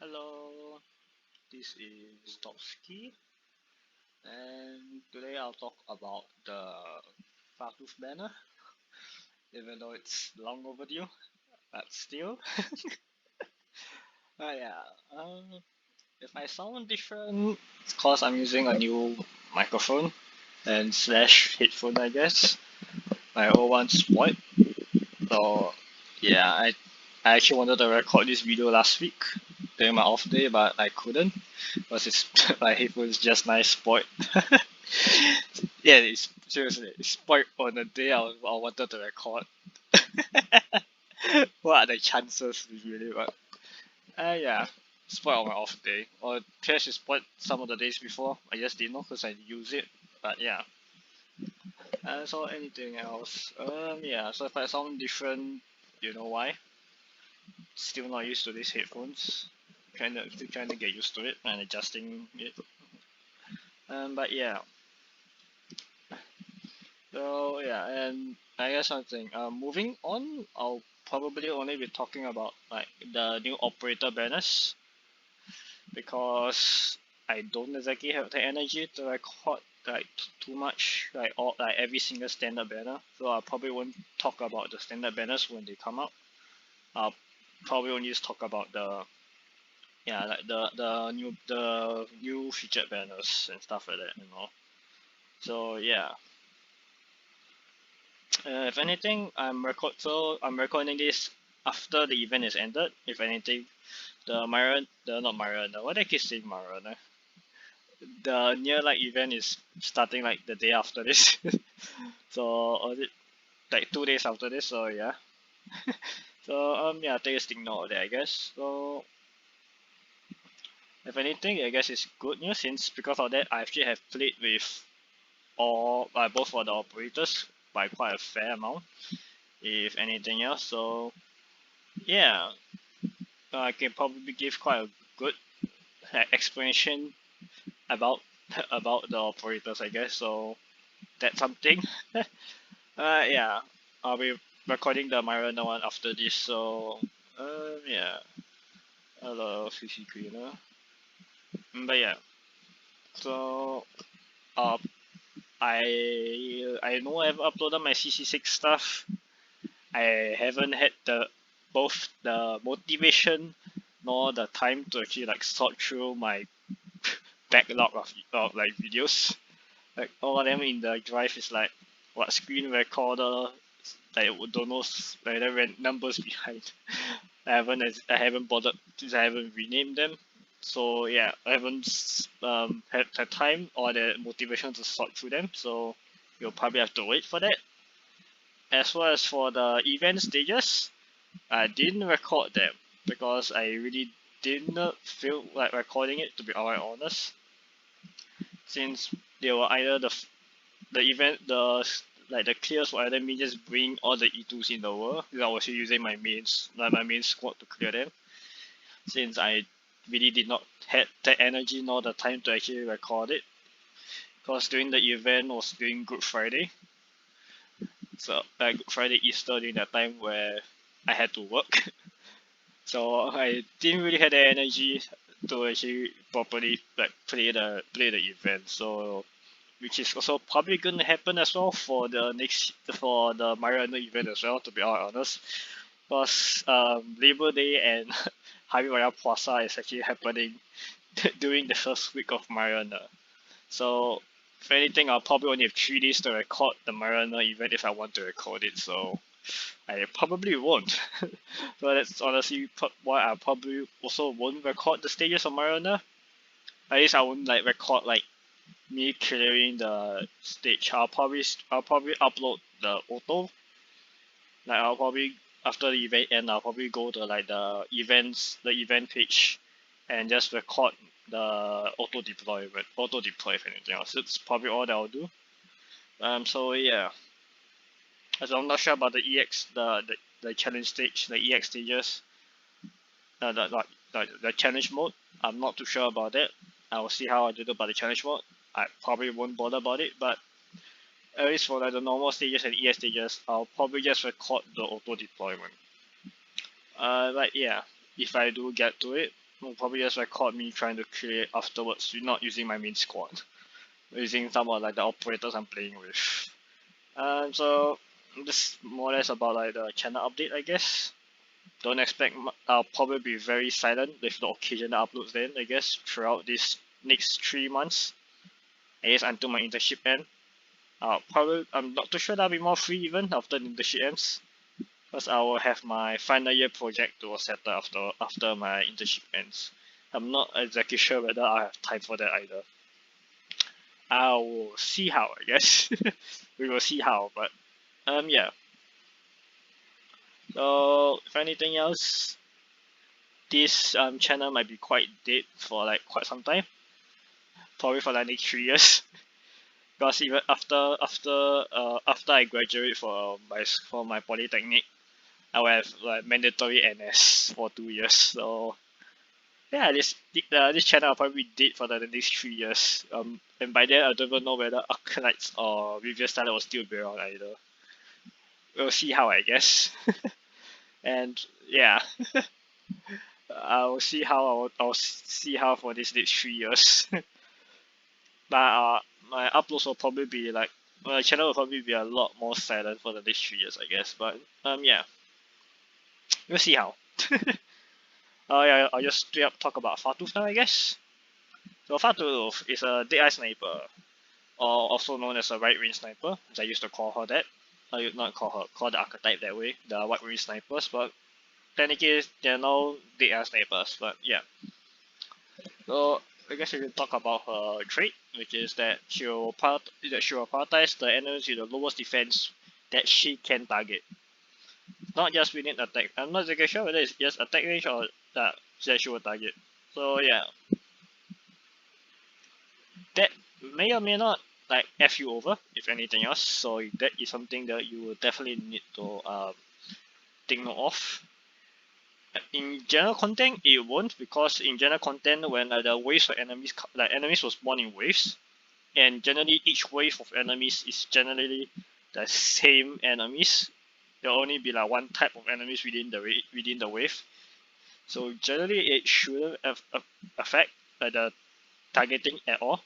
Hello, this is Dogcesy, and today I'll talk about the Fartooth banner, even though it's long overdue, but still. Yeah, if I sound different, it's cause I'm using a new microphone and slash headphone, I guess. My old one's spoiled, so yeah, I actually wanted to record this video last week during my off day, but I couldn't because it's my headphones just nice spoiled. Yeah, it's seriously it's spoiled on the day I wanted to record. What are the chances really? But yeah, spoiled on my off day. Or trash is spoiled some of the days before. I just didn't know because I use it. But yeah. So anything else? Yeah. So if I sound different, you know why? Still not used to these headphones. Still trying to get used to it and adjusting it. But yeah. So yeah, and I guess something. Moving on, I'll probably only be talking about like the new operator banners because I don't exactly have the energy to record like too much like all like every single standard banner. So I probably won't talk about the standard banners when they come out. I'll probably only just talk about the yeah like the new featured banners and stuff like that. So yeah, if anything, I'm recording this after the event is ended. If anything, the Myron, the not Myron, what I keep saying Myron, the near like event is starting like the day after this. So or is it like 2 days after this? So yeah. So yeah, take a stick note of that I guess. So if anything, I guess it's good news since because of that I actually have played with all both for the operators by quite a fair amount. If anything else, so yeah, I can probably give quite a good explanation about about the operators, I guess. So that's something. Yeah, I'll be recording the Myrana one after this. So yeah, hello, CC Cleaner. But yeah, so uh, I know I've uploaded my CC6 stuff. I haven't had the both the motivation nor the time to actually like sort through my backlog of like videos. Like all of them in the drive is like what screen recorder, like don't know like the numbers behind. I haven't bothered since I haven't renamed them. So yeah, I haven't had the time or the motivation to sort through them. So you'll probably have to wait for that. As well as for the event stages, I didn't record them because I really did not feel like recording it to be alright honest. Since they were either the event the clears were either me just bring all the E2s in the world because I was using my main squad to clear them. Since I really did not had the energy nor the time to actually record it. Because during the event was during Good Friday. So Good Friday Easter during that time where I had to work. So I didn't really have the energy to actually properly like play the event. So which is also probably gonna happen as well for the Mariano event as well. To be honest, because Labor Day and Hari Raya Puasa is actually happening during the first week of Mariana. So if anything, I'll probably only have 3 days to record the Mariana event if I want to record it. So I probably won't. So that's honestly why I probably also won't record the stages of Mariana. At least I won't like record like me clearing the stage. I'll probably upload the auto. Like I'll probably after the event end, I'll probably go to like the event page, and just record the auto deploy if anything else. It's probably all that I'll do. So yeah, as I'm not sure about the EX the challenge stage, the EX stages, the challenge mode. I'm not too sure about that. I will see how I do about the challenge mode. I probably won't bother about it, but at least for like the normal stages and ES stages, I'll probably just record the auto deployment. But yeah, if I do get to it, will probably just record me trying to create afterwards, not using my main squad, using some of like the operators I'm playing with. So this more or less about like the channel update, I guess. Don't expect I'll probably be very silent with the occasional uploads then, I guess, throughout this next 3 months. I guess until my internship end. I'm not too sure that I'll be more free even after the internship ends, because I will have my final year project to settle after my internship ends. I'm not exactly sure whether I have time for that either. I will see how, I guess. We will see how, but yeah. So if anything else, this channel might be quite dead for like quite some time, probably for the next 3 years. Because even after I graduate for my polytechnic, I will have like mandatory NS for 2 years. So yeah, this channel will probably be dead for the next 3 years. And by then I don't even know whether Arknights or Revious Talent will still be around either. We'll see how, I guess. And yeah, I'll see how I'll see how for this next 3 years. But my uploads will probably be like my channel will probably be a lot more silent for the next 3 years, I guess. But yeah, we'll see how. Yeah, I'll just straight up talk about Fartooth now, I guess. So Fartooth is a dead eye sniper, or also known as a right range sniper, as I used to call her that. I would not call the archetype that way, the wide range snipers, but technically they're now dead eye snipers. But yeah, so I guess we can talk about her trait, which is that she will prioritize the enemies with the lowest defense that she can target. Not just within attack. I'm not exactly sure whether it's just attack range or that she will target. So yeah, that may or may not like F you over, if anything else. So that is something that you will definitely need to take note of. In general content, it won't, because in general content, when the waves of enemies, like enemies will spawn in waves, and generally each wave of enemies is generally the same enemies. There will only be like one type of enemies within the wave. So generally, it shouldn't affect the targeting at all.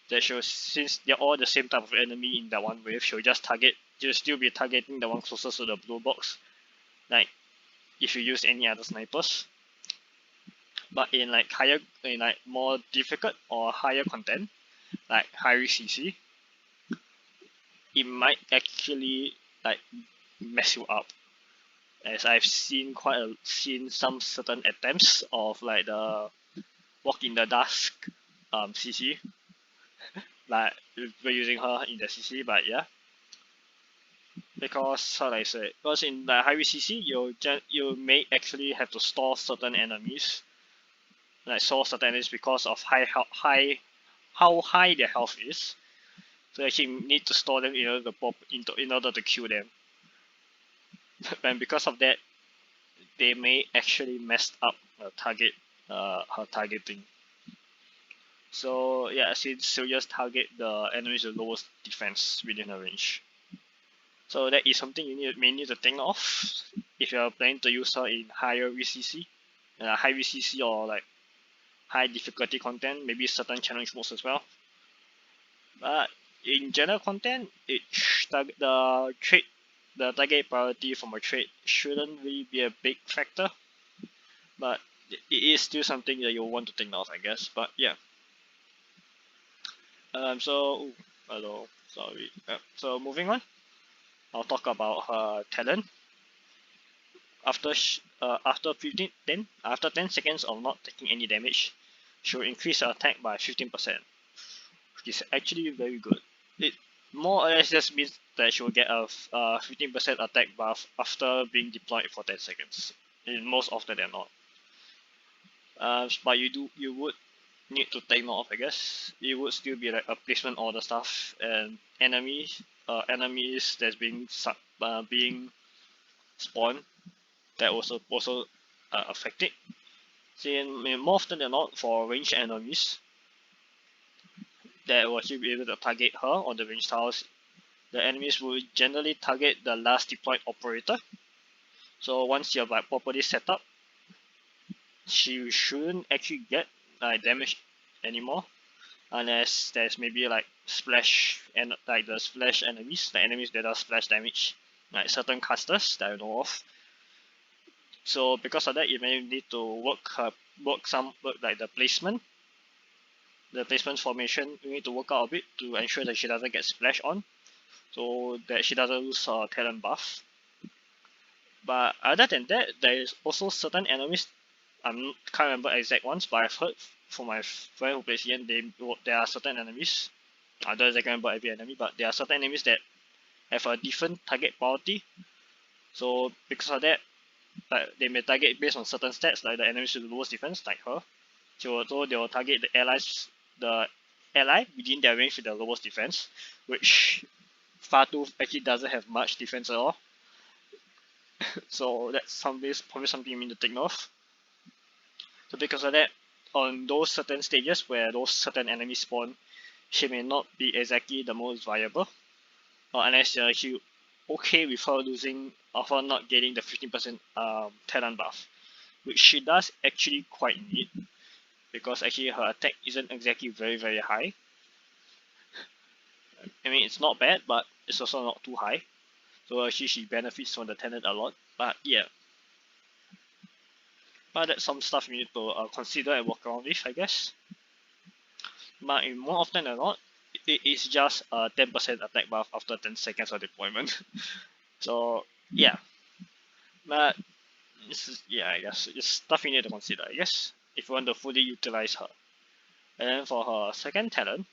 That shows, since they're all the same type of enemy in that one wave, she'll still be targeting the one closest to the blue box, like if you use any other snipers. But in like more difficult or higher content, like high CC, it might actually like mess you up. As I've seen some certain attempts of like the walk in the dusk CC, like we're using her in the CC, but yeah. Because how do I say? Because in the high CC, you may actually have to store certain enemies, because of how high their health is. So actually need to store them in order to kill them. And because of that, they may actually mess up her targeting. So yeah, since she'll just target the enemies with lowest defense within her range. So that is something you may need to think of if you are planning to use her in higher VCC, high VCC or like high difficulty content, maybe certain challenge modes as well. But in general content, the target priority from a trait shouldn't really be a big factor. But it is still something that you'll want to think of, I guess. But yeah. Hello, sorry. So moving on, I'll talk about her talent. After 10 seconds of not taking any damage, she will increase her attack by 15%, which is actually very good. It more or less just means that she will get a 15% attack buff after being deployed for 10 seconds, in most often than not. But you would need to take note of, I guess. It would still be like a placement order stuff, and enemies that's being spawned that also affect it. So more often than not, for ranged enemies that will actually be able to target her on the range tiles, the enemies will generally target the last deployed operator. So once you're like properly set up, she shouldn't actually get damage anymore unless there's maybe like splash and like the splash enemies, the enemies that are splash damage, like certain casters that I know of. So because of that, you may need to work like the placement formation. You need to work out a bit to ensure that she doesn't get splash on, so that she doesn't lose her talent buff. But other than that, there is also certain enemies. Can't remember exact ones, but I've heard from my friend who plays Yen, there are certain enemies. I don't exactly remember every enemy, but there are certain enemies that have a different target priority. So because of that, like they may target based on certain stats, like the enemies with the lowest defense, like her. So they will target the ally within their range with the lowest defense, which Fartooth actually doesn't have much defense at all. So that's probably something you need to take note of. So because of that, on those certain stages where those certain enemies spawn, she may not be exactly the most viable, or unless you're actually okay with her losing or her not getting the 15% talent buff, which she does actually quite need, because actually her attack isn't exactly very high. I mean, it's not bad, but it's also not too high. So actually she benefits from the talent a lot. But yeah, but that's some stuff you need to consider and work around with, I guess. But more often than not, it is just a 10% attack buff after 10 seconds of deployment. So yeah, but I guess it's stuff you need to consider, I guess, if you want to fully utilize her. And then for her second talent,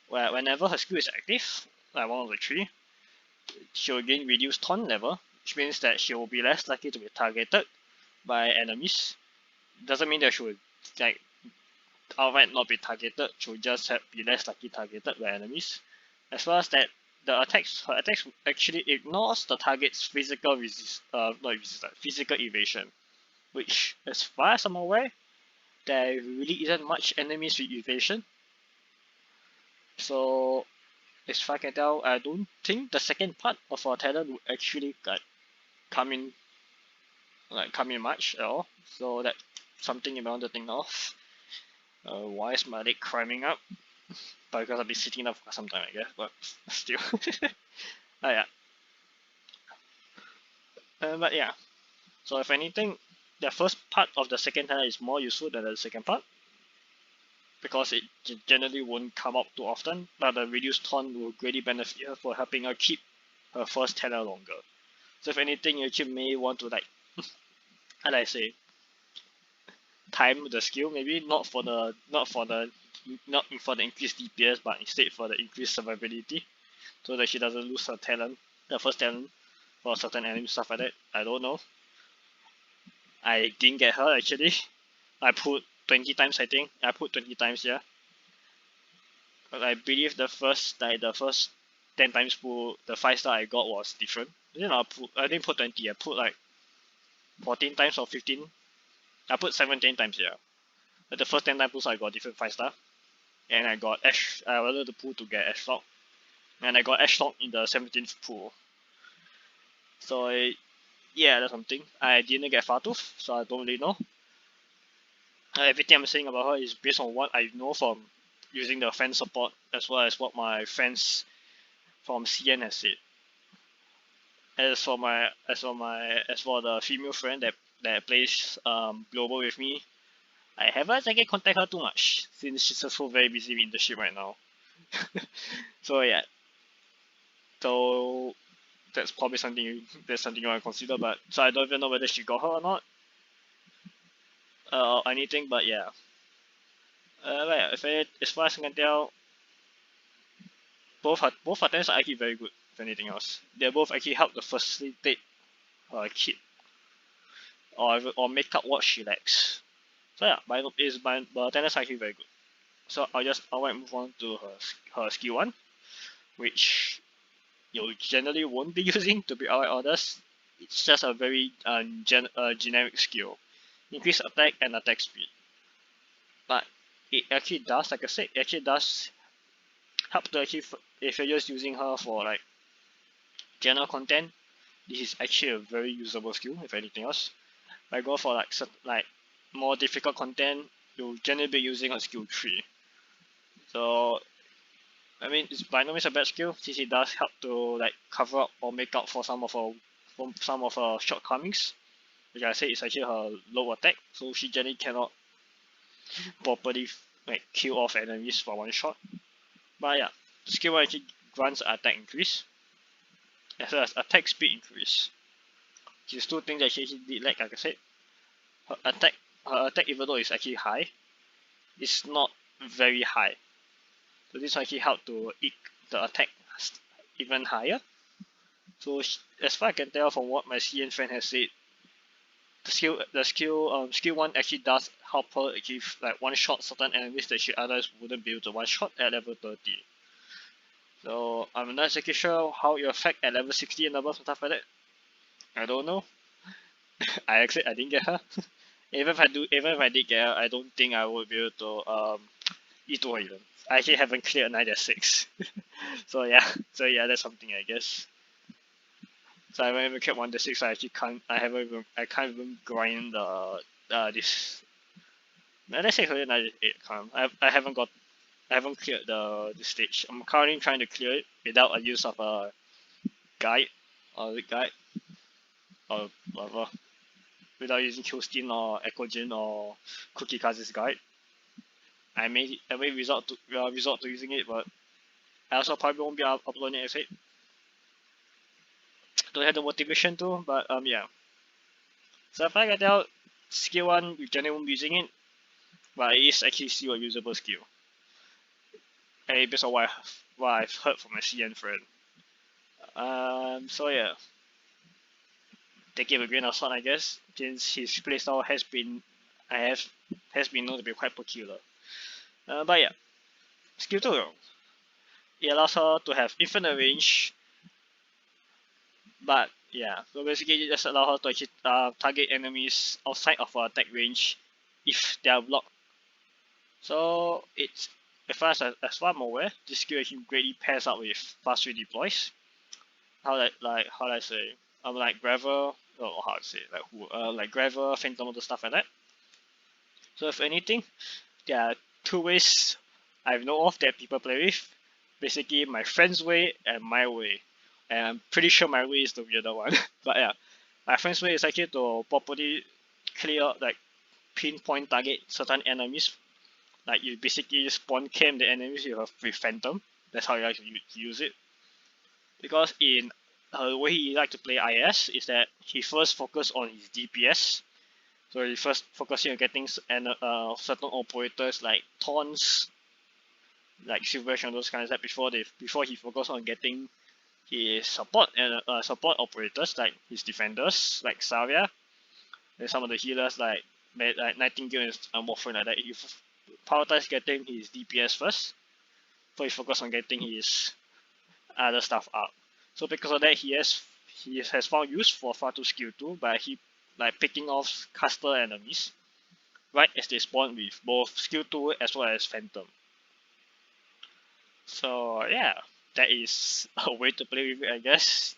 where whenever her skill is active, like one of the three, she will gain reduced taunt level, which means that she will be less likely to be targeted by enemies. Doesn't mean that she will like outright not be targeted, she will just be less likely targeted by enemies. As well as that, her attacks actually ignores the target's physical physical evasion, which as far as I'm aware, there really isn't much enemies with evasion. So as far as I can tell, I don't think the second part of our talent would actually come in much at all. So that's something you might want to think of. Why is my leg cramming up? Because I've been sitting up for some time, I guess, but still. Oh, yeah. But yeah. So if anything, the first part of the second talent is more useful than the second part, because it generally won't come up too often, but the reduced taunt will greatly benefit her for helping her keep her first talent longer. So if anything, you actually may want to how do I say, time the skill, maybe not for the increased DPS, but instead for the increased survivability, so that she doesn't lose her talent, the first talent, for certain enemy stuff like that. I don't know. I didn't get her actually. I put 20 times, I think. I put 20 times, yeah. But I believe the first 10 times pull, the 5-star I got was different. I didn't put 20, I put like 14 times or 15. I put 17 times, yeah. But the first 10 times pulls I got different 5-star. And I got I wanted to pull to get Ashlock. And I got Ashlock in the 17th pull. So yeah, that's something. I didn't get Fartooth, so I don't really know. Everything I'm saying about her is based on what I know from using the fan support, as well as what my friends from CN has said. As for the female friend that plays global with me, I haven't exactly contact her too much since she's also very busy with internship right now. So yeah, so that's probably something you want to consider. But so I don't even know whether she got her or not, or anything. But yeah, as far as I can tell, both her talents are actually very good. If anything else, they both actually help to facilitate her kid, or make up what she lacks. So yeah, my talents are actually very good. So I might move on to her skill 1, which you generally won't be using, to be honest. It's just a very generic skill. Increase attack and attack speed. But it actually does, like I said, it actually does help to actually, if you're just using her for like general content, this is actually a very usable skill, if anything else. I go for like more difficult content, you'll generally be using a skill 3. So I mean, it's by no means a bad skill, since it does help to like cover up or make up for some of her shortcomings. Like I said, it's actually her low attack, so she generally cannot properly like kill off enemies for one shot. But yeah, the skill 1 actually grants attack increase, as well as attack speed increase. These two things that she actually did, like I said, her attack even though it's actually high, it's not very high. So this actually helped to eke the attack even higher. So as far as I can tell from what my CN friend has said, skill 1 actually does help her achieve like one shot certain enemies that she otherwise wouldn't be able to one shot at level 30. So I'm not exactly sure how it affect at level 60 and above and stuff like that. I don't know. I didn't get her. even if I did get her, I don't think I would be able to E2 her even. I actually haven't cleared 9-6. so yeah, that's something I guess. So I haven't even kept 1-6. I can't even grind this. Let's say 9-8. I haven't cleared the stage. I'm currently trying to clear it without a use of a guide or guide or whatever. Without using Qstin or Echogen or Cookie Kazi's guide. I may resort to using it, but I also probably won't be uploading it. Don't have the motivation to, but yeah. So if I get out skill 1, you generally won't be using it, but it is actually still a usable skill. And based on what I've heard from my CN friend. So yeah. Take it with a grain of salt, I guess, since his playstyle has been known to be quite peculiar. But yeah, skill 2. It allows her to have infinite range, but yeah, so basically it just allows her to actually target enemies outside of her attack range if they are blocked. So it's as far as I'm aware, this skill actually greatly pairs up with fast 3 deploys. How do I say? Like Gravel, or how to say, like Gravel, Phantom, the stuff like that. So if anything, there are 2 ways I know of that people play with. Basically, my friend's way and my way. And I'm pretty sure my way is the weirder one. But yeah, my friend's way is actually to properly clear, like pinpoint target certain enemies. Like you basically spawn camp the enemies with Phantom. That's how you like to use it. Because in the way he like to play IS is that he first focus on his DPS. So he first focusing on getting certain operators like taunts, like Silver and those kinds of before he focus on getting his support and support operators like his defenders like Savia, and some of the healers like Nightingale and Morphin like that. He prioritize getting his DPS first, so he focus on getting his other stuff up. So because of that, he has found use for Fartooth skill 2 by he like picking off caster enemies right as they spawn with both skill 2 as well as Phantom. So yeah, that is a way to play with it, I guess.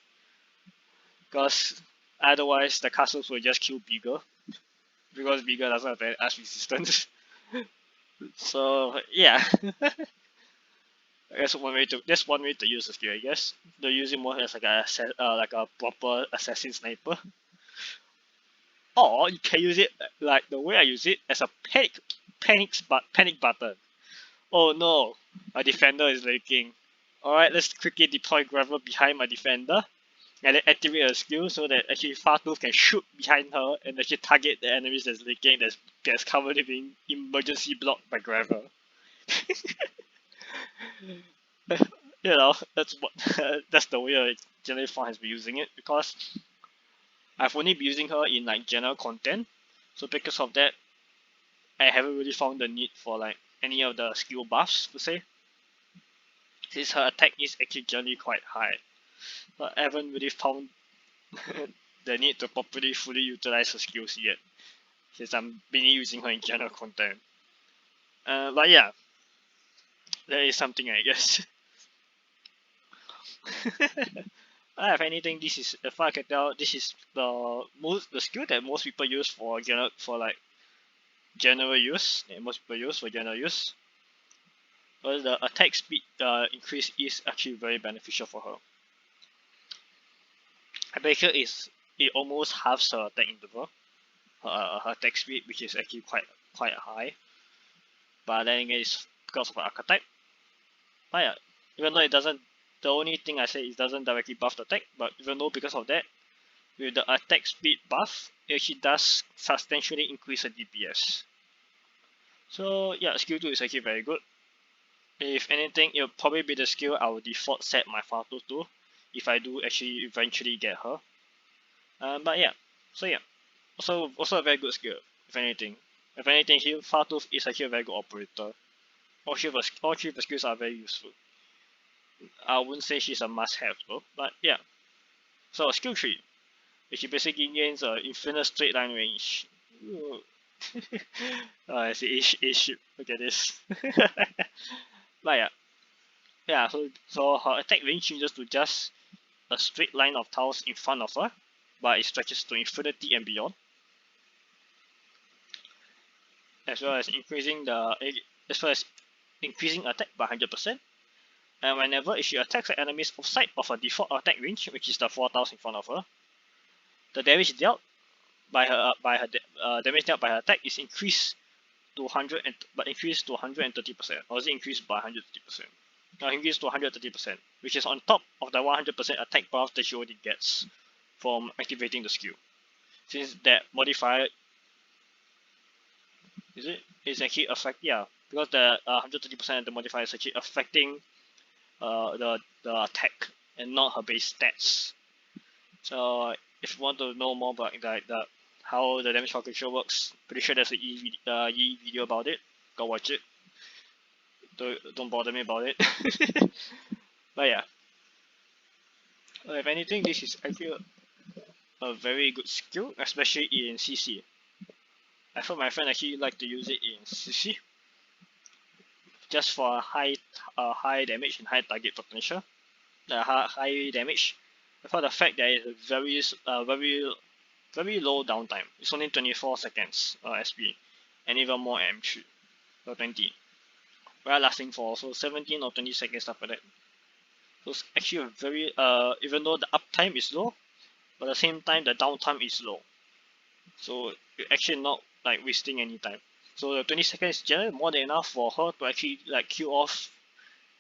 Because otherwise the castles will just kill bigger. Because bigger doesn't have any ash resistance. So yeah. That's one way to use the skill, I guess. They're using more as like a proper assassin sniper. Or you can use it like the way I use it as a panic button. Oh no, my defender is leaking. Alright, let's quickly deploy Gravel behind my defender and then activate a skill so that actually Fartooth can shoot behind her and actually target the enemies that's leaking that's covered in being emergency blocked by Gravel. That's the way I generally find has been using it, because I've only been using her in like general content. So because of that, I haven't really found the need for like any of the skill buffs per se, since her attack is actually generally quite high. But I haven't really found the need to properly fully utilize her skills yet, since I'm mainly using her in general content. But yeah, that is something, I guess. If anything, this is, as far as I can tell, this is the skill that most people use for like general use, that most people use for general use. But the attack speed increase is actually very beneficial for her. Attacker is it almost halves her attack interval, her attack speed, which is actually quite high. But then again, it's because of her archetype. But yeah, even though it doesn't, the only thing I say is it doesn't directly buff the attack. But even though because of that, with the attack speed buff, it actually does substantially increase the DPS. So yeah, skill 2 is actually very good. If anything, it'll probably be the skill I will default set my Fartooth to if I do actually eventually get her. But yeah, so yeah, also a very good skill. If anything, here Fartooth is actually a very good operator. All three of the skills are very useful. I wouldn't say she's a must-have though, but yeah. So skill 3, which basically gains infinite straight line range. I see ship. Look at this. But yeah. So her attack range changes to just a straight line of tiles in front of her, but it stretches to infinity and beyond. As well as increasing attack by 100%. And whenever she attacks the enemies outside of her default attack range, which is the 4 tiles in front of her, the damage dealt by her attack is increased to 130%, or is it increased by 130%? No, increased to 130%, which is on top of the 100% attack buff that she already gets from activating the skill. Since that modifier is actually because the 130% of the modifier is actually affecting the attack and not her base stats. So if you want to know more about how the damage calculation works, pretty sure there's an E video about it. Go watch it. Don't bother me about it. But yeah, if anything, this is actually a very good skill, especially in CC. I thought my friend actually like to use it in CC, just for high damage and high target potential. High damage. For the fact that it's very low downtime. It's only 24 seconds SP, and even more M3 or 20. While lasting for also 17 or 20 seconds after that. So it's actually a very even though the uptime is low, but at the same time the downtime is low. So you're actually not like wasting any time. So the 20 seconds is generally more than enough for her to actually like kill off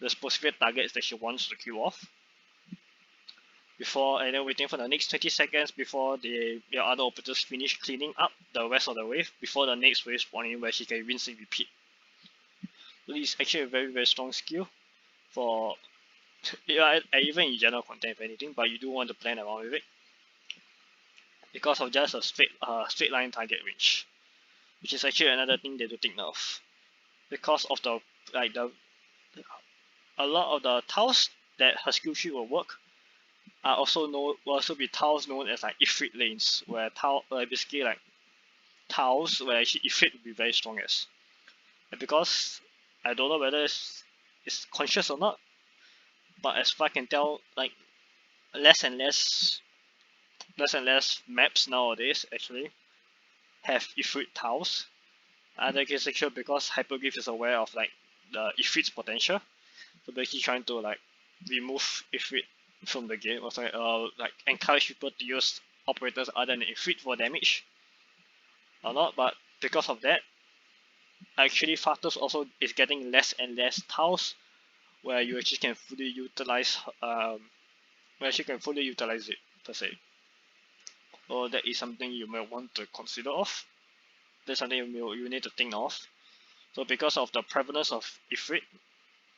the specific targets that she wants to kill off. And then waiting for the next 20 seconds before your other operators finish cleaning up the rest of the wave before the next wave spawning where she can rinse and repeat. So this is actually a very very strong skill for even in general content if anything, but you do want to plan around with it because of just a straight line target range, which is actually another thing that to think of because of a lot of the tiles that her skill tree will work will also be tiles known as like Ifrit lanes, where basically like tiles where actually Ifrit will be very strong as. And because I don't know whether it's conscious or not, but as far I can tell, like less and less maps nowadays actually have Ifrit tiles. Either it's actually because Hyperglyph is aware of like the Ifrit's potential, so basically trying to like remove Ifrit from the game, or like encourage people to use operators other than Ifrit for damage or not. But because of that, actually Fartooth also is getting less and less tiles where you actually can fully utilize it per se. So that is something you may want to consider of. That's something you need to think of. So because of the prevalence of Ifrit,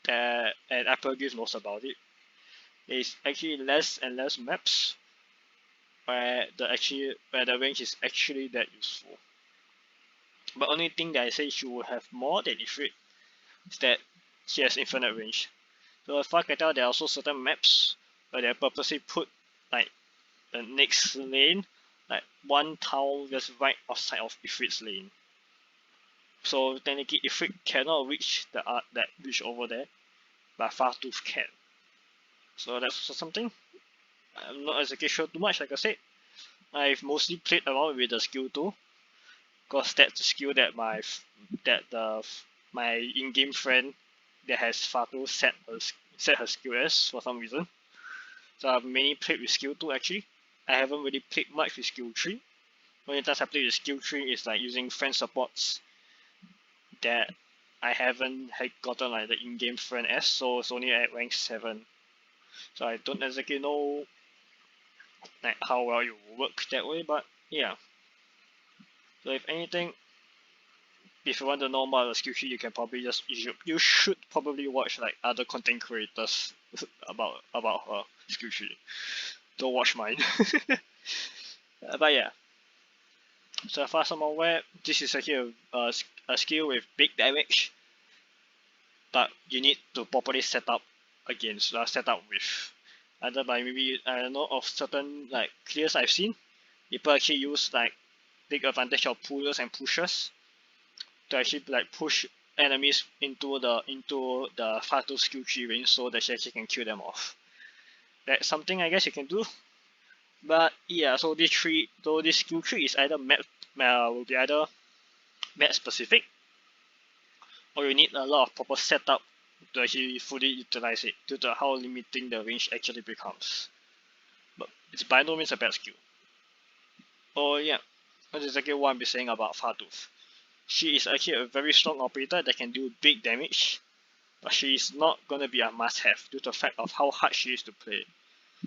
and Hyperglyph knows about it, there's actually less and less maps where the range is actually that useful. But only thing that I say she will have more than Ifrit is that she has infinite range. So as far as I can tell, there are also certain maps where they purposely put like the next lane, like one tile just right outside of Ifrit's lane. So technically Ifrit cannot reach that reach over there, but Fartooth can. So that's also something. I'm not exactly sure too much, like I said. I've mostly played around with the skill 2. Cause that's the skill that my in-game friend that has Fartooth set her skill as for some reason. So I've mainly played with skill 2 actually. I haven't really played much with skill 3. Only times I played with skill 3 is like using friend supports that I haven't gotten like the in-game friend S, so it's only at rank 7. So I don't exactly know like how well it will work that way, but yeah. So if anything, if you want to know more about the skill tree, you can probably you should probably watch like other content creators about her skill tree. Don't watch mine. But yeah. So as far as I'm aware, this is actually a skill with big damage, but you need to properly set up against set up with either by maybe I don't know of certain like clears I've seen. People actually use like take advantage of pullers and pushers to actually like push enemies into the Fartooth skill tree range so that she actually can kill them off. That's something I guess you can do. But yeah, so this skill tree is either will be either map specific, or you need a lot of proper setup to actually fully utilize it due to how limiting the range actually becomes. But it's by no means a bad skill. Oh yeah, that's exactly what I'm saying about Fartooth. She is actually a very strong operator that can do big damage, but she is not gonna be a must-have due to the fact of how hard she is to play.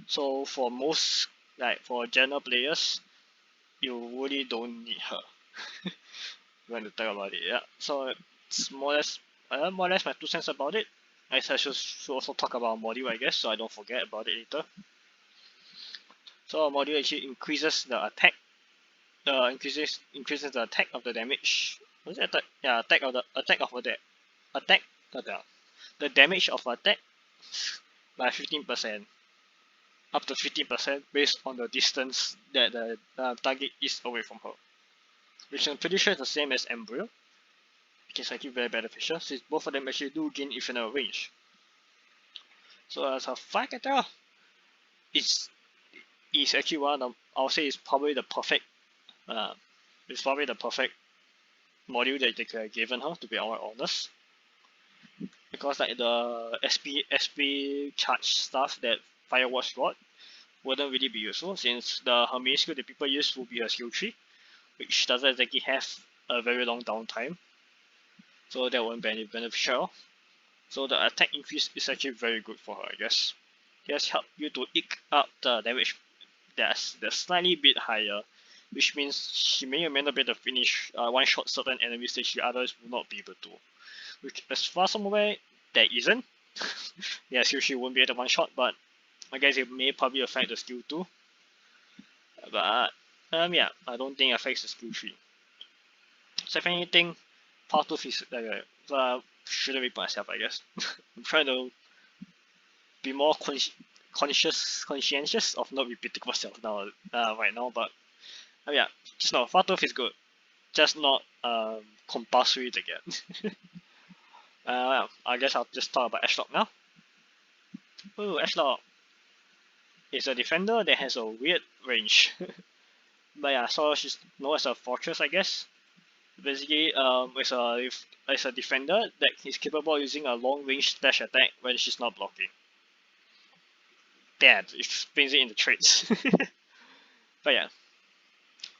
So for most, like for general players, you really don't need her. When to talk about it, yeah. So it's more or less my 2 cents about it. I should also talk about a module, I guess, so I don't forget about it later. So a module actually increases the attack, increases the attack of the damage. What's it attack? Yeah, attack of the the damage of attack by 15%, up to 15% based on the distance that the target is away from her, which I'm pretty sure is the same as Embryo, which is actually very beneficial since both of them actually do gain infinite range. So as far as I can tell, it's actually one of I'll say it's probably the perfect module that they could have given her, to be honest. Because like the SP charge stuff that Firewatch got wouldn't really be useful since her main skill that people use will be a skill tree, which doesn't exactly have a very long downtime. So that won't be beneficial. So the attack increase is actually very good for her, I guess. It has helped you to eke up the damage that's slightly bit higher, which means she may or may not be able to finish one-shot certain enemies that she otherwise will not be able to. Which, as far as I'm aware, there isn't. Yeah, so she won't be able to one-shot, but I guess it may probably affect the skill too. But yeah, I don't think it affects the skill tree. So if anything, Fartooth is shouldn't repeat myself, I guess. I'm trying to be more conscientious of not repeating myself now right now, but yeah, just know Fartooth is good, just not compulsory to get. I guess I'll just talk about Ashlock now. Oh, Ashlock is a defender that has a weird range. But yeah, so she's known as a fortress, I guess. Basically, it's a defender that is capable of using a long range dash attack when she's not blocking. That explains it in the traits. But yeah,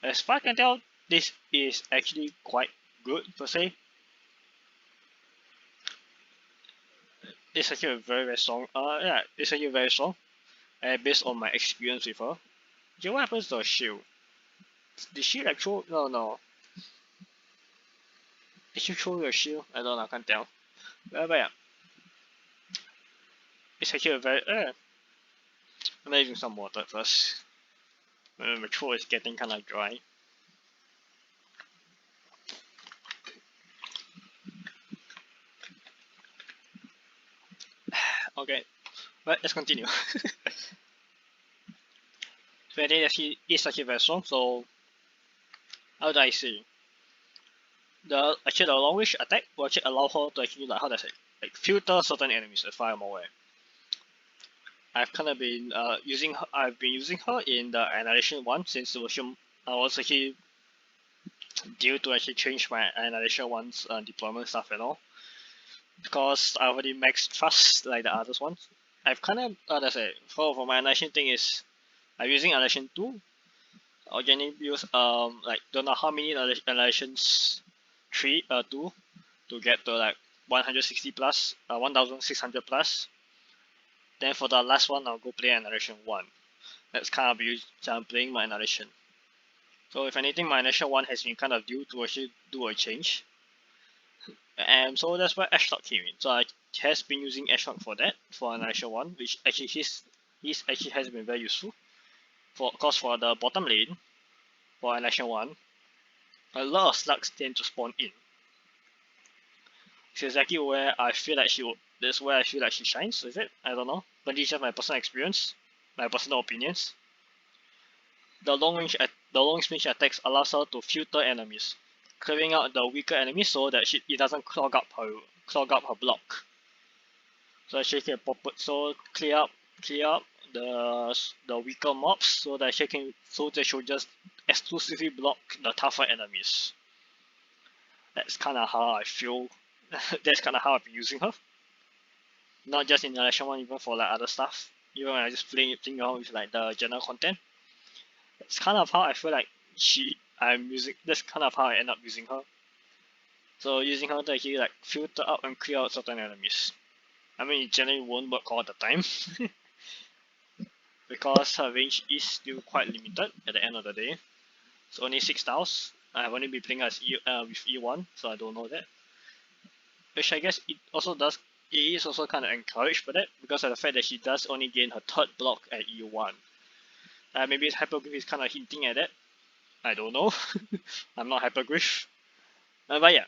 as far as I can tell, this is actually quite good per se. It's actually very strong. Yeah, it's actually very strong. Based on my experience with her. Okay, what happens to her shield? Did she like throw? No. Did she throw your shield? I don't know. I can't tell. But yeah, it's actually a very. I'm using some water first. My throat is getting kind of dry. Okay, but let's continue. So I think that she is actually very strong. So how do I say? The long range attack will actually allow her to actually like how do I say filter certain enemies as far as I'm aware. I've kind of been using her. I've been using her in the Annihilation one since the version I was actually due to actually change my Annihilation 1's deployment stuff and all. Because I already maxed trust like the others ones. I've kind of, let's say, for my Annihilation thing is, I'm using Annihilation 2. Organic use like don't know how many Annihilations 2 to get to like 160 plus, 1600 plus. Then for the last one, I'll go play Annihilation 1. That's kind of I'm playing my Annihilation. So if anything, my Annihilation 1 has been kind of due to actually do a change. And so that's why Ashlock came in. So I has been using Ashlock for that, for Annihilation 1, which actually he's actually has been very useful. Cause for the bottom lane, for Annihilation 1, a lot of slugs tend to spawn in. It's exactly where I feel like that's where I feel like she shines, is it? I don't know. But it's just my personal experience, my personal opinions. The long range attacks allows her to filter enemies, clearing out the weaker enemies so that it doesn't clog up her block. So she can clear up the weaker mobs so that she'll just exclusively block the tougher enemies. That's kind of how I feel. That's kind of how I've been using her. Not just in the election one, even for like other stuff. Even when I just playing around with like the general content. That's kind of how I feel like that's kind of how I end up using her. So using her to actually like filter out and clear out certain enemies. I mean, it generally won't work all the time. Because her range is still quite limited at the end of the day. It's only 6 tiles. I've only been playing as with E1, so I don't know that. Which I guess it is also kind of encouraged for that because of the fact that she does only gain her 3rd block at E1. Maybe Hyperglyph is kind of hinting at that. I don't know. I'm not Hyperglyph. But yeah.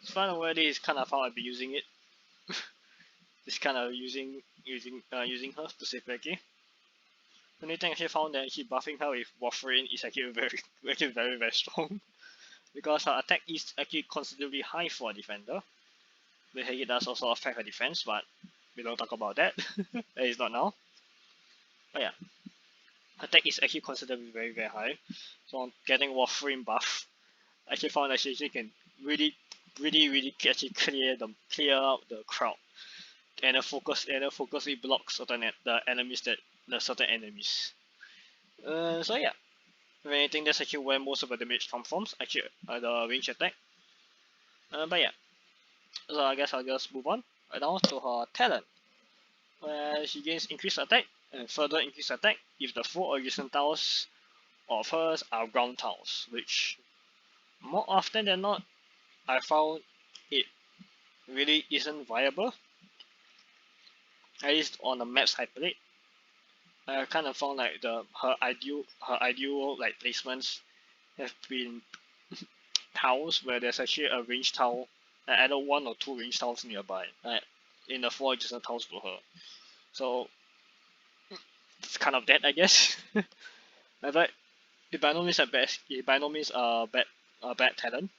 Finally, is kind of how I've been using it. Just kind of using her specifically. The only thing I actually found that actually buffing her with Warfarin is actually very strong. Because her attack is actually considerably high for a defender. But it does also affect her defense, but we don't talk about that. That is not now. But yeah. Her attack is actually considerably very high. So on getting Warfarin buff, I actually found that she actually can really actually clear out the crowd. And then focusly block certain certain enemies. So yeah. If anything, that's actually where most of the damage comes from, actually the range attack. But yeah. So I guess I'll just move on right now to her talent. Where she gains increased attack and further increased attack if the full adjacent tiles of hers are ground tiles, which more often than not I found it really isn't viable. At least on the maps I played. I kind of found like her ideal like placements have been tiles where there's actually a range tile, either 1 or 2 range tiles nearby, in the 4 adjacent tiles to her. So it's kind of that, I guess. But it by no means a bad talent.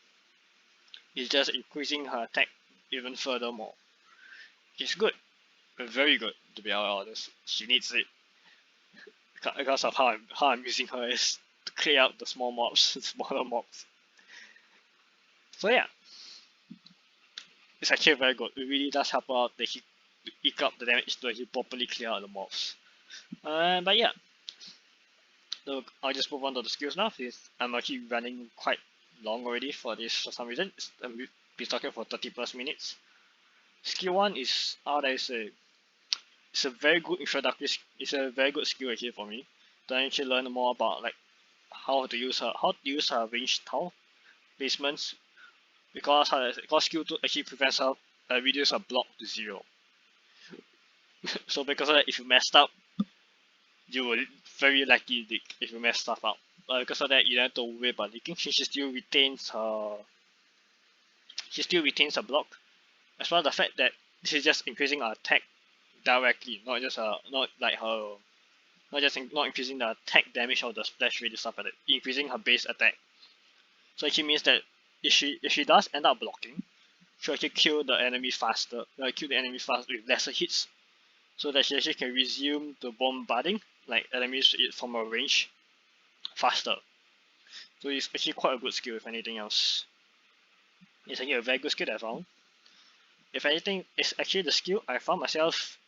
It's just increasing her attack even furthermore. It's good, very good to be honest. She needs it because of how I'm using her is to clear out the smaller mobs. So yeah, it's actually very good. It really does help out to eke up the damage to actually properly clear out the mobs. But yeah, so I'll just move on to the skills now. Since I'm actually running quite long already for this for some reason. We've been talking for 30 plus minutes. Skill 1 is it's a very good introductory. It's a very good skill actually for me to actually learn more about like how to use her range tile placements because skill 2 actually prevents her reduce her block to 0. So because of that, if you messed up, you will very likely leak if you mess stuff up. Because of that, you don't have to worry about leaking. She still retains her block, as well as the fact that she's just increasing her attack directly, not increasing the attack damage or the splash rate and stuff like that, increasing her base attack. So it means that if she does end up blocking, she'll actually kill the enemy faster, with lesser hits, so that she actually can resume the bombarding like enemies from a range faster. So it's actually quite a good skill if anything else. It's actually a very good skill that I found. If anything, it's actually the skill I found myself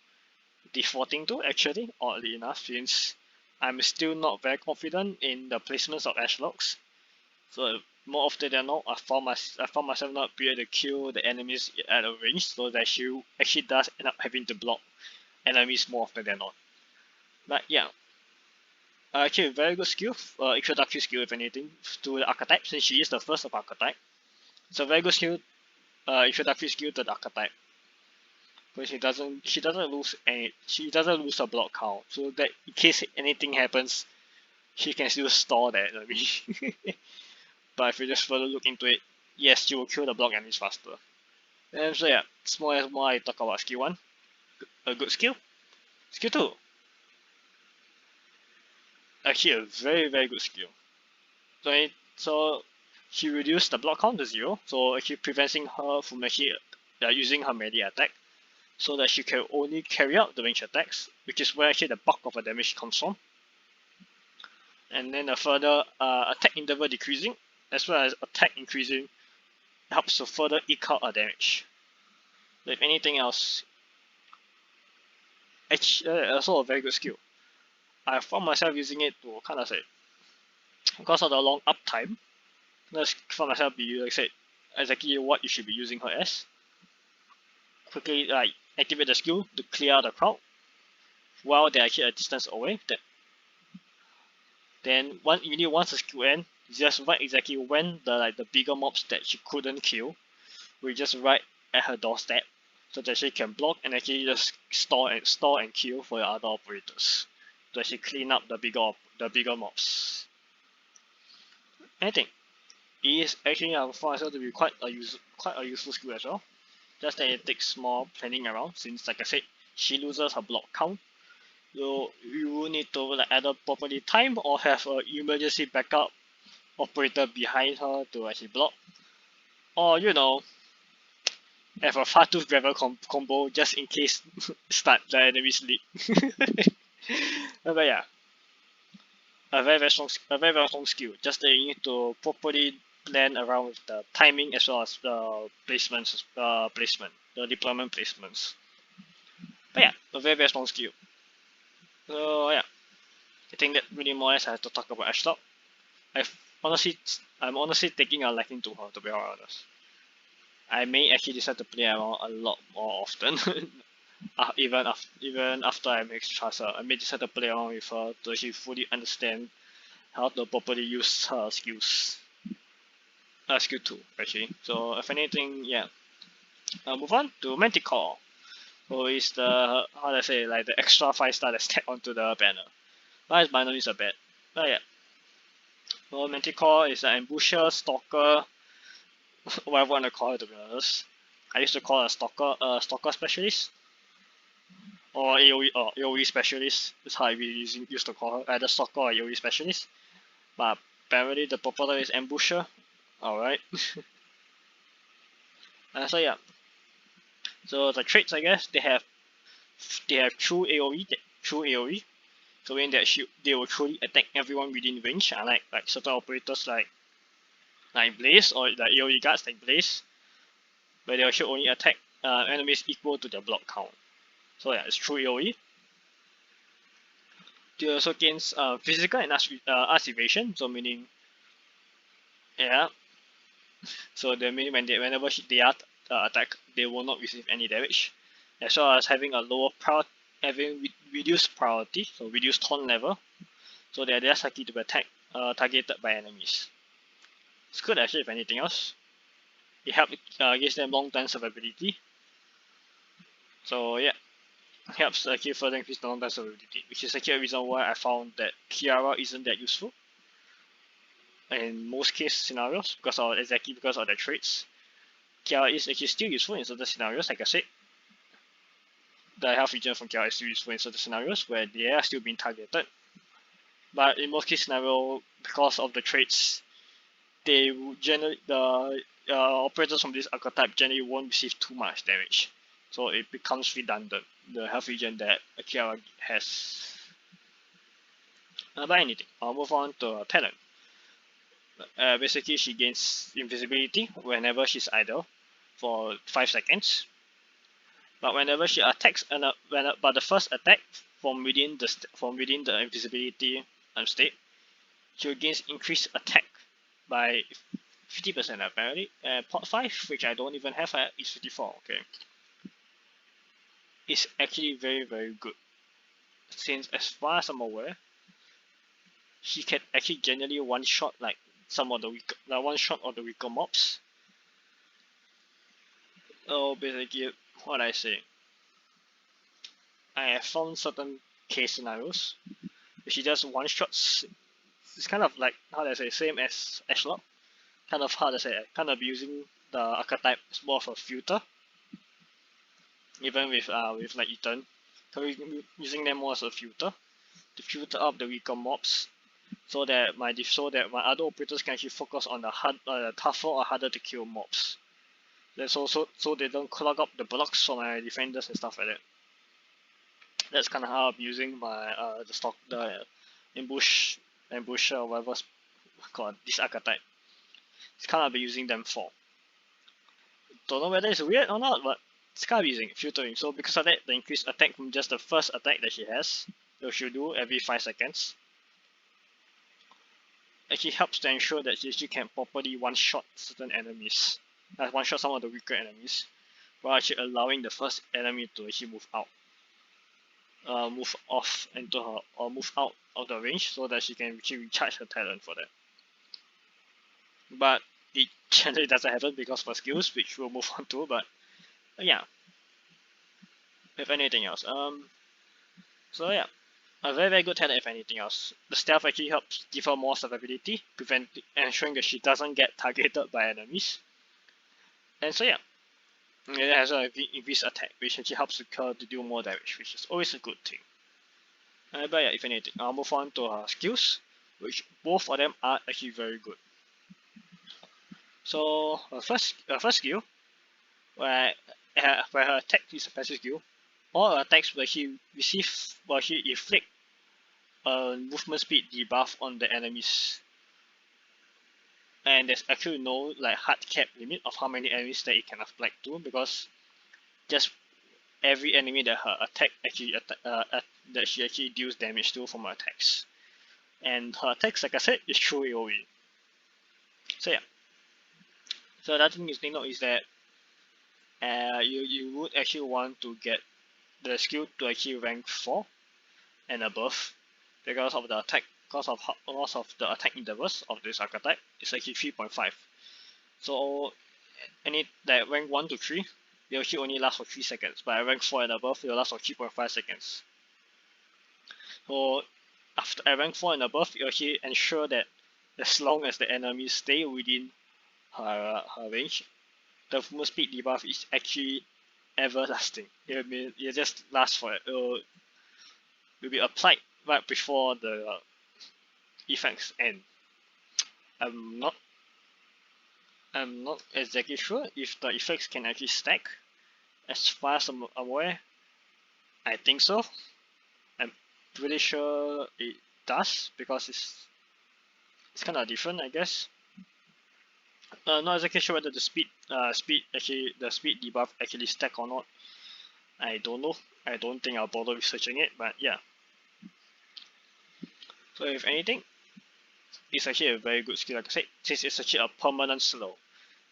defaulting to actually, oddly enough, since I'm still not very confident in the placements of Ashlocks. So more often than not, I found myself not be able to kill the enemies at a range, so that she actually does end up having to block enemies more often than not. But yeah, actually a very good skill, introductory skill if anything, to the archetype, since she is the first of archetype. It's a very good skill, introductory skill to the archetype. But she doesn't lose a block count, so that in case anything happens, she can still store that. I mean, but if you just further look into it, yes, she will kill the block enemies faster. And so yeah, it's more I talk about skill 1, a good skill. Skill 2, actually a very good skill. So she reduced the block count to 0, so actually preventing her from actually using her melee attack, so that she can only carry out the range attacks, which is where actually the bulk of her damage comes from. And then a further attack interval decreasing, as well as attack increasing, helps to further eke out her damage. If anything else, actually also a very good skill. I found myself using it to kind of say, because of the long uptime, let's found myself be like said exactly what you should be using her as. Quickly activate the skill to clear the crowd while they're actually a distance away. Then once the skill ends, just right exactly when the bigger mobs that she couldn't kill will just right at her doorstep, so that she can block and actually just store and kill for your other operators to actually clean up the bigger mobs. I think it is actually I found myself to be quite a useful skill as well. Just that it takes more planning around, since like I said, she loses her block count. So you will need to either properly time or have an emergency backup operator behind her to actually block, or have a Fartooth driver combo just in case start the enemy sleep. But yeah, a very strong skill. Just that you need to properly plan around with the timing as well as the placement, the deployment placements. But yeah, a very strong skill. So yeah, I think that really more or less I have to talk about Ashlock. I'm honestly taking a liking to her, to be honest. I may actually decide to play around a lot more often. Even after I make trust her, I may decide to play around with her to actually fully understand how to properly use her skills. Skill 2 actually. So if anything, yeah. Move on to Manticore. So it's the how do I say the extra 5-star that's tagged onto the banner. But it's by no means a bad. But yeah. So Manticore is an ambusher, stalker, whatever you want to call it, to be honest. I used to call it a stalker specialist, or AoE specialist. That's how I really used to call her, either stalker or AoE specialist. But apparently the popular is ambusher. Alright. So yeah. So the traits, I guess, they have true AoE. So in that they will truly attack everyone within range, unlike certain operators like Blaze or the AoE guards like Blaze, where they should only attack enemies equal to their block count. So yeah, it's true AoE. They also gains physical and arts evasion, so meaning yeah. So they mean whenever they are attacked, they will not receive any damage, as well as having having reduced priority, so reduced taunt level, so they are less likely to be targeted by enemies. It's good actually if anything else. It gives them long-term survivability. So yeah, it helps actually further increase the long-term survivability, which is actually a reason why I found that Kiara isn't that useful in most case scenarios because of the traits. Kiara is actually still useful in certain scenarios, like I said. The health regen from Kiara is still useful in certain scenarios where they are still being targeted. But in most case scenarios, because of the traits, they will generally the operators from this archetype generally won't receive too much damage, so it becomes redundant, the health regen that Kiara has. But anything, I'll move on to talent. Basically she gains invisibility whenever she's idle for 5 seconds. But whenever she attacks, but the first attack from within the invisibility state, she will gain increased attack by 50% apparently. Pot 5, which I don't even have, is 54. Okay, it's actually very good, since as far as I'm aware, she can actually generally one shot like some of the one shot of the weaker mobs. So basically, what I say, I have found certain case scenarios she just one shots. It's kind of like, how do I say, same as Ashlock. Kind of, how to say, kind of using the archetype as more of a filter, even with like Ethan, so using them more as a filter to filter up the weaker mobs, so that my other operators can actually focus on the tougher or harder to kill mobs. That's also so they don't clog up the blocks for my defenders and stuff like that. That's kind of how I'm using my the ambusher or whatever called this archetype. It's kind of using them for. Don't know whether it's weird or not, but it's kind of using filtering. So because of that, the increased attack from just the first attack that she has, that she'll do every 5 seconds, actually helps to ensure that she can properly one-shot certain enemies, one-shot some of the weaker enemies, while actually allowing the first enemy to actually move out, move off into her, or move out of the range, so that she can actually recharge her talent for that. But it generally doesn't happen because of her skills, which we'll move on to. But yeah, if anything else, so yeah, a very good talent. If anything else, the stealth actually helps give her more survivability, ensuring that she doesn't get targeted by enemies. And so yeah, it has an increased attack, which actually helps her to do more damage, which is always a good thing. But yeah, if anything, I'll move on to her skills, which both of them are actually very good. So her first skill, where her attack is a passive skill, all her attacks will she inflict a movement speed debuff on the enemies, and there's actually no like hard cap limit of how many enemies that it can apply to, because just every enemy that her attack actually that she actually deals damage to from her attacks, and her attacks, like I said, is true AoE. So yeah. So another thing you need to note is that you would actually want to get the skill to actually rank 4 and above, because of the attack, because of the attack intervals of this archetype. It's actually 3.5. So any that rank 1 to 3, they actually only last for 3 seconds, but at rank 4 and above, it will last for 3.5 seconds. So after at rank 4 and above, you actually ensure that as long as the enemies stay within her range, the movement speed debuff is actually everlasting. It just lasts for it. It will be applied right before the effects end. I'm not exactly sure if the effects can actually stack. As far as I'm aware, I think so. I'm pretty sure it does, because it's kind of different, I guess. Not exactly sure whether the speed debuff actually stack or not. I don't know. I don't think I'll bother researching it, but yeah. So if anything, it's actually a very good skill, like I said, since it's actually a permanent slow,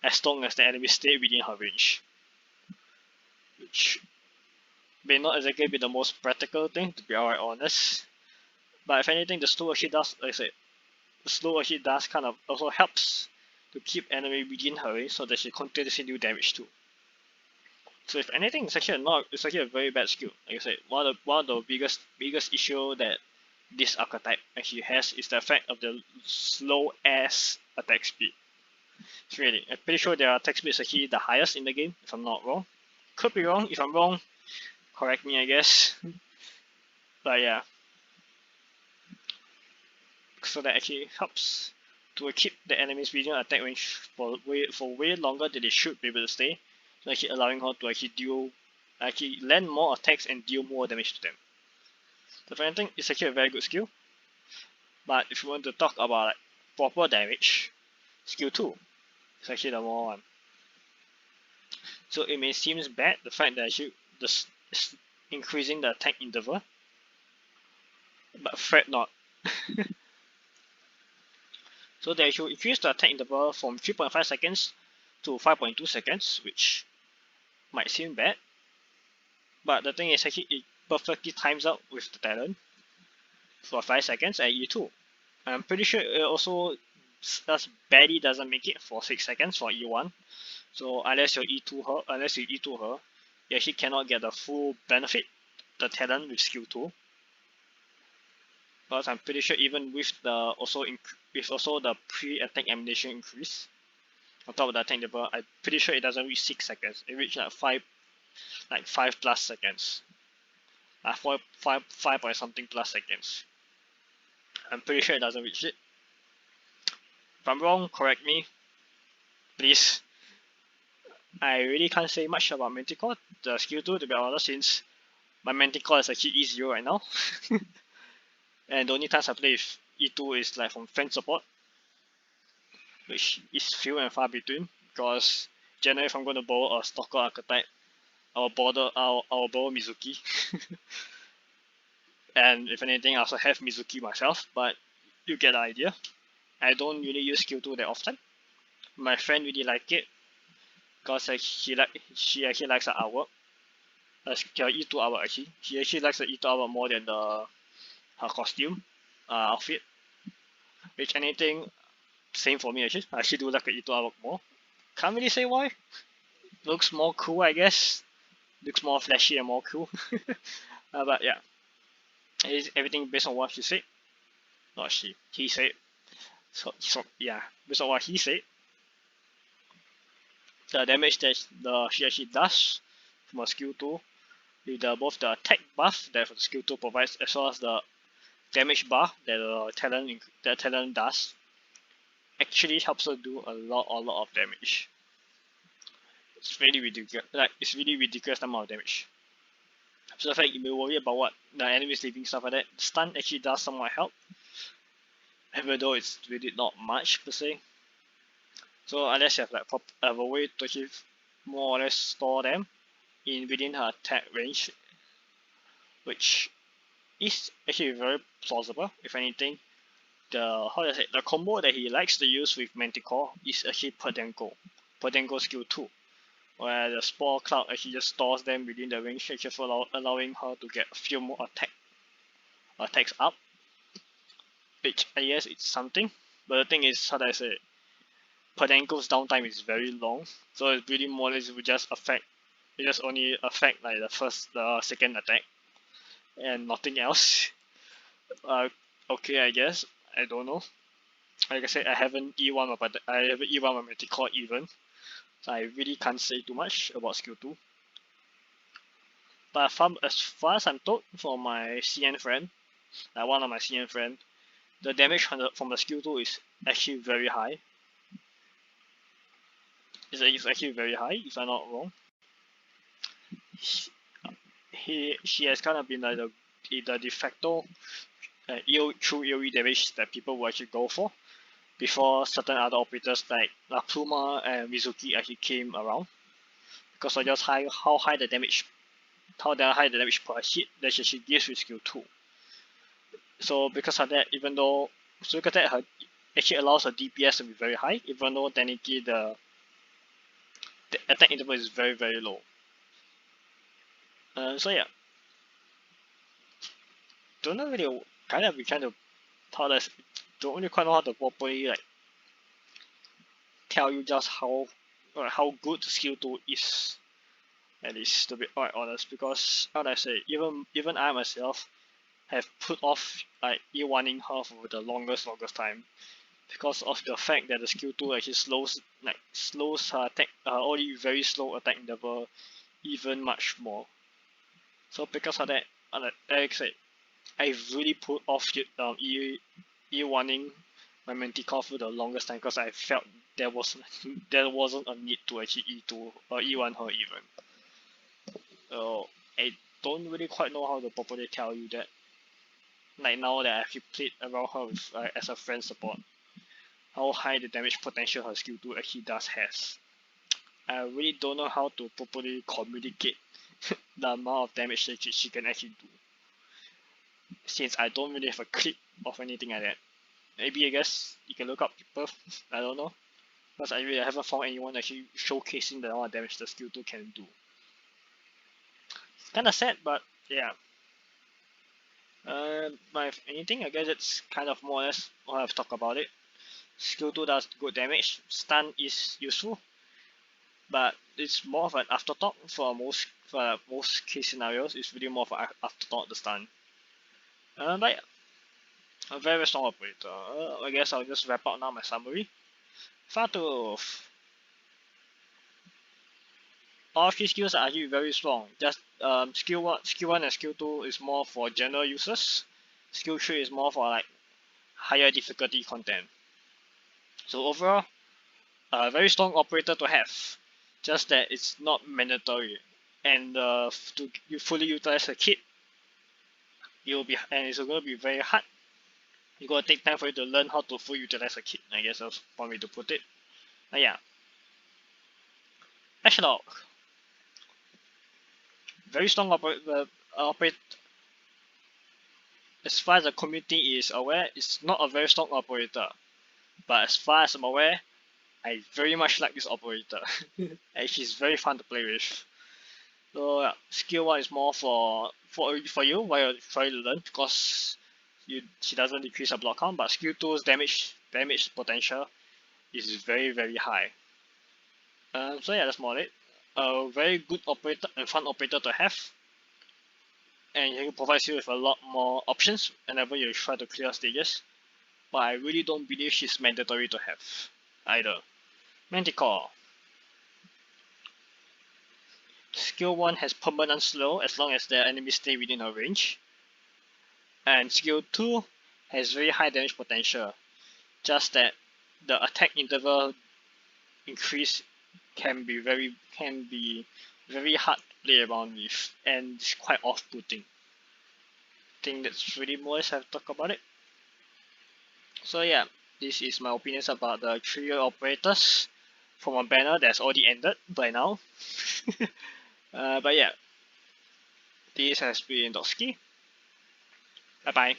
as long as the enemy stay within her range. Which may not exactly be the most practical thing, to be alright honest. But if anything, the slow actually does, like I said, the slow actually does kind of also helps to keep enemy within her range, so that she continuously do damage too. So if anything, it's actually a very bad skill. Like I said, one of the biggest issue that this archetype actually has is the effect of the slow ass attack speed. It's really, I'm pretty sure their attack speed is actually the highest in the game, if I'm not wrong. Could be wrong. If I'm wrong, correct me, I guess. But yeah, so that actually helps to keep the enemies within attack range for way longer than they should be able to stay. So actually allowing her to actually land more attacks and deal more damage to them. So for anything, it's actually a very good skill. But if you want to talk about like proper damage, skill 2 is actually the more one. So it may seem bad, the fact that actually this is increasing the attack interval, but fret not. So they should increase the attack interval from 3.5 seconds to 5.2 seconds, which might seem bad, but the thing is actually it perfectly times out with the talent for 5 seconds at E2. I'm pretty sure it also barely doesn't make it for 6 seconds for E1. So unless you E2 her, you actually cannot get the full benefit, the talent with skill 2. Because I'm pretty sure even with the the pre-attack ammunition increase on top of the attack level, I'm pretty sure it doesn't reach 6 seconds. It reaches like 5 plus seconds. 5 point something plus seconds. I'm pretty sure it doesn't reach it. If I'm wrong, correct me, please. I really can't say much about Manticore, the skill 2, to be honest, since my Manticore is actually E0 right now. And the only times I play with E2 is like from friend support, which is few and far between, because generally if I'm going to borrow a Stalker Archetype, I'll borrow Mizuki. And if anything, I also have Mizuki myself, but you get the idea. I don't really use skill 2 that often. My friend really like it, because she actually likes the artwork. Her E2 artwork actually. She actually likes the E2 artwork more than her costume outfit. Which anything, same for me actually. I actually do like the E2 artwork more. Can't really say why. Looks more cool, I guess. Looks more flashy and more cool. But yeah, it's everything based on what she said. Not she, he said. So yeah, based on what he said, the damage that she actually does from her skill 2, with both the attack buff that the skill 2 provides, as well as the damage bar that the talent does, actually helps her do a lot of damage. It's really ridiculous. It's really ridiculous amount of damage. So the fact you may worry about what the enemies leaving stuff like that, stun actually does somewhat help, even though it's really not much per se. So unless you have have a way to actually more or less store them within her attack range, which is actually very plausible. If anything, the combo that he likes to use with Manticore is actually Podengo skill 2, where the Spore Cloud actually just stores them within the range, actually allowing her to get a few more attacks up, which I guess it's something. But the thing is, how do I say it? Podengo's downtime is very long, so it really more or less will just only affect like the second attack, and nothing else. Okay, I guess. I don't know. Like I said, I haven't E1 my Manticore even, so I really can't say too much about skill 2. But as far as I'm told from my CN friend, one of my CN friend, the damage from the skill 2 is actually very high. It's actually very high, if I'm not wrong. She has kind of been like the de facto true AoE damage that people will actually go for before certain other operators like La Pluma and Mizuki actually came around, because of just how high the damage per hit that she gives with skill 2. So because of that, her actually allows her DPS to be very high, even though technically the attack interval is very low. So yeah, don't know really kind of be trying to don't really quite know how to properly tell you just how good skill 2 is. At least to be quite honest, because how do I say, even I myself have put off E1ing her for the longest time, because of the fact that the skill 2 actually slows her attack, only very slow attack interval even much more. So because of that, like I said, I really put off E1ing my Manticore for the longest time, because I felt there wasn't a need to actually E2 or E1 her even. So I don't really quite know how to properly tell you that. Like now that I actually played around her with, as a friend support, how high the damage potential her skill 2 actually does has. I really don't know how to properly communicate the amount of damage that she can actually do, since I don't really have a clip of anything like that. Maybe I guess you can look up people, I don't know, because I really haven't found anyone actually showcasing the amount of damage the skill 2 can do. It's kinda sad, but yeah. But if anything, I guess it's kind of more or less all I've talked about it. Skill 2 does good damage, stun is useful, but it's more of an afterthought for most case scenarios. It's really more of an afterthought, the stun. But yeah, a very strong operator. I guess I'll just wrap up now my summary. Fartooth. All three skills are actually very strong. Just skill one and skill 2 is more for general users. Skill 3 is more for like higher difficulty content. So overall, a very strong operator to have. Just that it's not mandatory, and to you fully utilize a kit, it's going to be very hard. You gotta take time for you to learn how to fully utilize a kit. I guess that's one way to put it. Yeah. Ashlog. Very strong operator. As far as the community is aware, it's not a very strong operator. But as far as I'm aware, I very much like this operator. And she's very fun to play with. So skill 1 is more for you while you're trying to learn, because she doesn't decrease her block count, but skill 2's damage potential is very high. So yeah, that's more it. A very good operator and fun operator to have, and it provides you with a lot more options whenever you try to clear stages. But I really don't believe she's mandatory to have either. Manticore. Skill 1 has permanent slow as long as the enemies stay within her range. And skill 2 has very high damage potential. Just that the attack interval increase can be very hard to play around with, and it's quite off-putting. I think that's really more as I've talked about it. So yeah, this is my opinions about the trio operators from a banner that's already ended by now. But yeah, this has been Dogcesy. Bye bye.